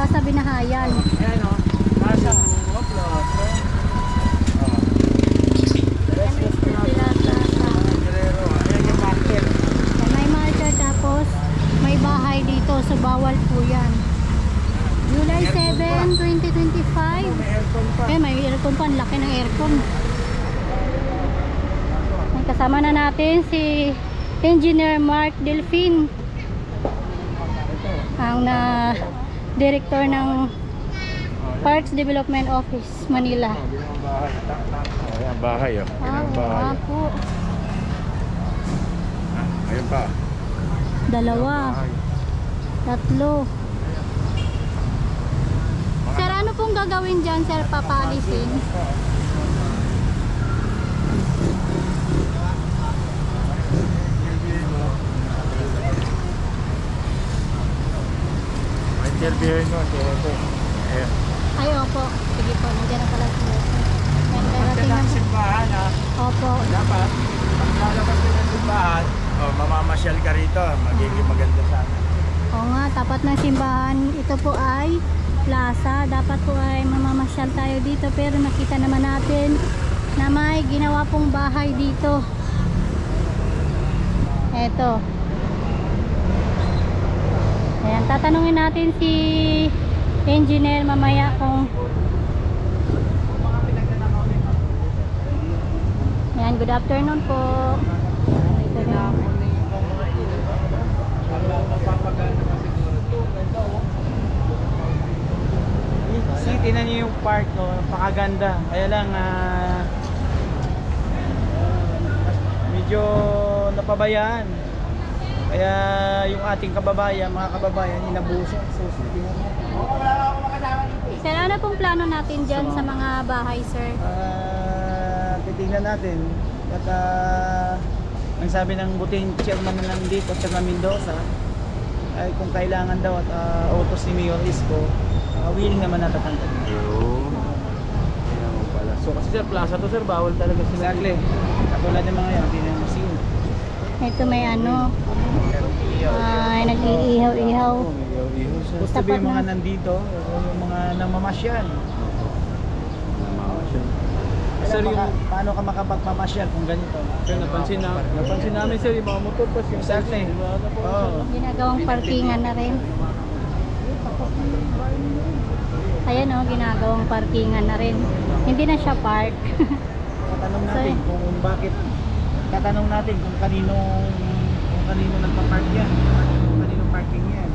Plaza Binahayan. Ayan o. Plaza. Plaza. Ayan yung market. May market tapos may bahay dito. So bawal po yan. July 7, 2025. May aircon pa. May aircon pa. Ang laki ng aircon. May kasama na natin si Engineer Mark Delfin, ang director ng Parks Development Office, Manila. Ayan, bahay o. Ah, po. Ayan pa. Dalawa. Tatlo. Sir, ano pong gagawin dyan, sir? Papalisin? Interviewin mo si Ete. Ayan. Ay, opo. Sige po, nandiyan na pala sir. May darating Ang na. simbahan ha. Opo. Dapat, pag lalabas ka ng simbahan, mamamasyal ka rito. Magiging maganda sana. Oo nga, tapat ng simbahan. Ito po ay plaza. Dapat po ay mamamasyal tayo dito. Pero nakita naman natin na may ginawa pong bahay dito. Eto. Ayan, tatanungin natin si engineer mamaya kung ayan, good afternoon po. Tingnan niyo yung park, no? Napakaganda. Kaya lang medyo napabayaan. Kaya yung ating kababayan, mga kababayan, inabuso. So, tingnan mo. Sir, ano pong plano natin dyan sa mga bahay, sir? Titingnan natin. At ang sabi ng buting chairman na nandito, Chairman Mendoza, ay kung kailangan daw at utos ni Mayor Isko, willing naman natatanggap. So kasi sir, plaza to sir, bawal talaga sila. Exactly. Katulad ng mga yan, hindi na masin. Ito may ano, ay nag-iihaw-ihaw. Gusto ba yung mga nandito, yung mga namamasyal? Sir, Sir, yung paano ka makapagmamasyal kung ganito? sir, napansin namin sir, yung mga motor pa siya. Exactly. Oo. Ginagawang parkingan na rin. Ayan o, ginagawang parkingan na rin. Hindi na siya park. Tatanong natin kung bakit, tatanong natin kung kanino nagpa-park yan, kung kanino parking yan.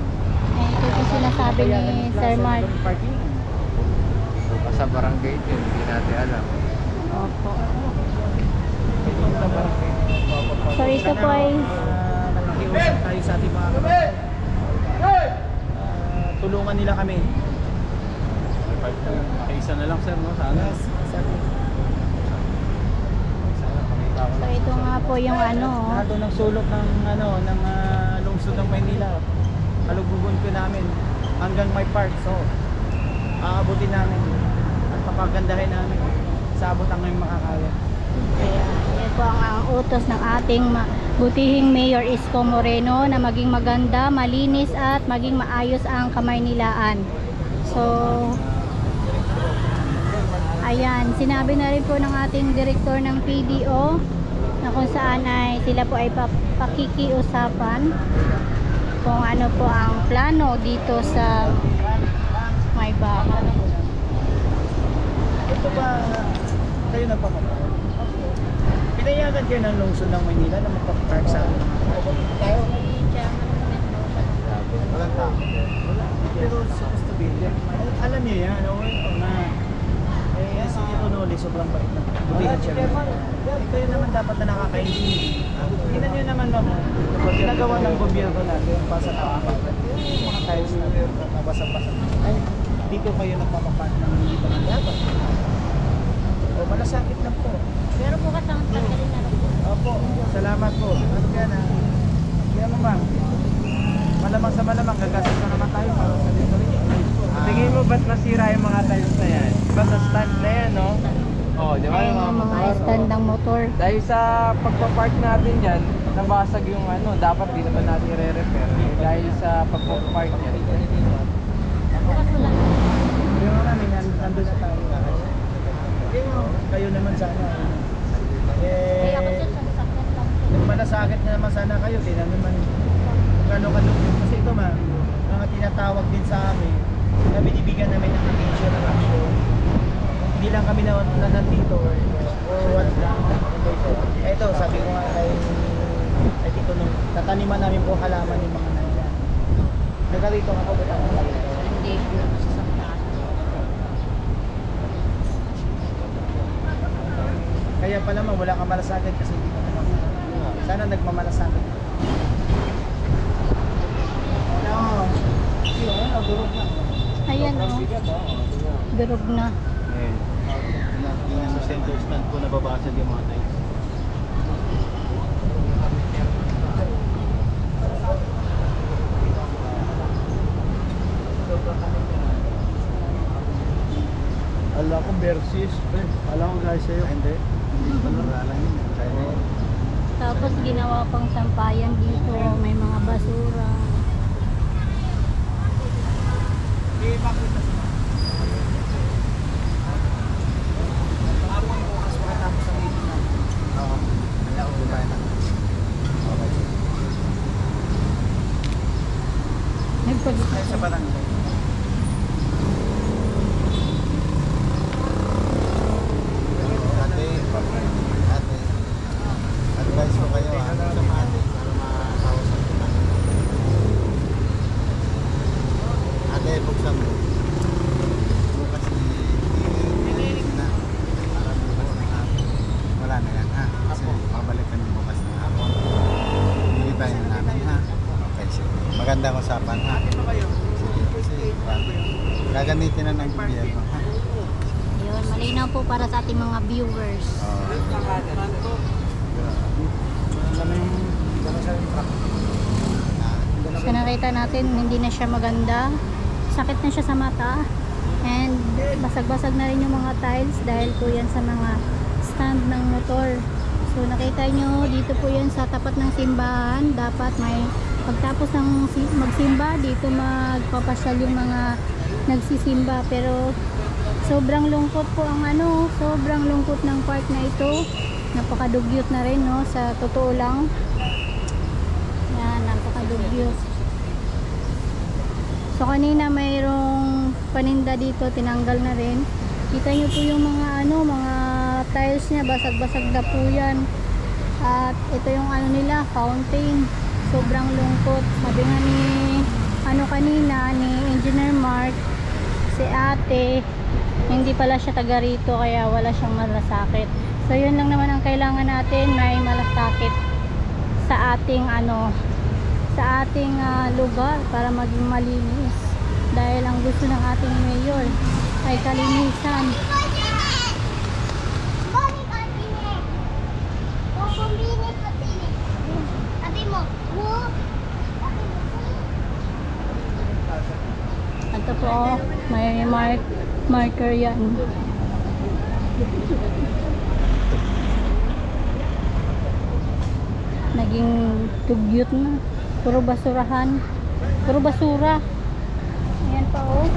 Ito yung sinasabi ni Sir Mark. Parking. Sa barangay din, hindi natin alam. Opo. Sa barangay. So ito po ay Nakikiusap tayo sa ating mga kababayan. Tulungan nila kami. Isa na lang sir, no? Sana. so ito nga po yung ano. Nado ng sulok ng lungsod ng Maynila. Kalugugon ko namin hanggang may park. So aabutin namin at papagandahin namin sa abot ang ngayong makakaya. Kaya yan po ang utos ng ating butihing Mayor Isko Moreno na maging maganda, malinis at maging maayos ang Kamaynilaan. So ayan, sinabi na rin po ng ating direktor ng PDO na kung saan ay sila po ay pakikiusapan kung ano po ang plano dito sa may bahay. Ito ba kayo nagpapapark? Pinayagan kayo ng lungsod ng Maynila na magpapark sa amin? Tayo? Walang tao. Pero supposed to be there. Alam niyo yan, na si Ronoli sobrang bait na butihan siya. Kayo naman dapat na nakakaintindi. Tingnan niyo naman ma'am, ginagawa ng gobyerno natin basa na yung mga tiles na nabasa-basa. Ay, dito kayo nagpapapark ng hindi pa ng dapat. O malasakit lang po. Pero po kasama pa rin na po. Opo, salamat po. Ano yan ha? Kaya mo ma'am, malamang sa malamang gagastos na naman tayo para sa dito rin. Tingin mo ba't nasira yung mga tiles na yan? Ba't sa stand na yan, no? Oh, di ba? Ayan yung mga stand ng motor. Dahil sa pagpa-park natin dyan, nabasag yung dapat di naman natin i-re-repair. Dahil sa pagpa-park yan. na binibigyan namin ng attention at action. Hindi lang kami na nandito or what lang. Ito, sabi ko nga kay Tito nung tataniman namin po halaman yung mga nandyan. Nagalito ka po ba tayo? Hindi. Kaya pala wala kang malasakit kasi hindi ka naman. Sana nagmamalasakit. Ano? Yun, durog na. Ayan oh. Durog na. Yung sa center stand ko nababasag yung mga tiles. Ala ko versus, ala ko guys sa'yo. Hindi. Wala lang yun. Tapos ginawa pang sampayan dito. May mga basura. Nagpagod Sa barangay. Ate, advice ko kayo sa ate para makausap ko na. Ate, buksan mo. Bukas i-release na. Para bukas na hapon. Wala na yan ha. Kasi pabalik kami bukas na hapon. Ilibahin namin ha. Okay, sige. Magandang usapan ha. Sige, kasi gagamitin na ng gobyerno ha. Yun, malinaw po para sa ating mga viewers. So nakita natin, hindi na siya maganda. Sakit na siya sa mata. And basag-basag na rin yung mga tiles dahil po yan sa mga stand ng motor. So nakita nyo, dito po yan sa tapat ng simbahan. Dapat may pagtapos ng magsimba, dito magpapasyal yung mga nagsisimba. Pero sobrang lungkot po ang sobrang lungkot ng part na ito. Napakadugyot na rin no, sa totoo lang. Yan, napakadugyot. So kanina mayroong paninda dito, tinanggal na rin. Kita nyo po yung mga mga tiles niya, basag-basag na po yan. At ito yung nila, fountain. Sobrang lungkot. Sabi nga ni kanina ni Engineer Mark, si ate, hindi pala siya taga rito kaya wala siyang malasakit. So yun lang naman ang kailangan natin, may malasakit sa ating sa ating lugar para maging malinis. Dahil ang gusto ng ating mayor ay kalinisan. Ito po, may marker yan. Naging dugyot na. Puro basurahan. Puro basura. Ayan pa oh.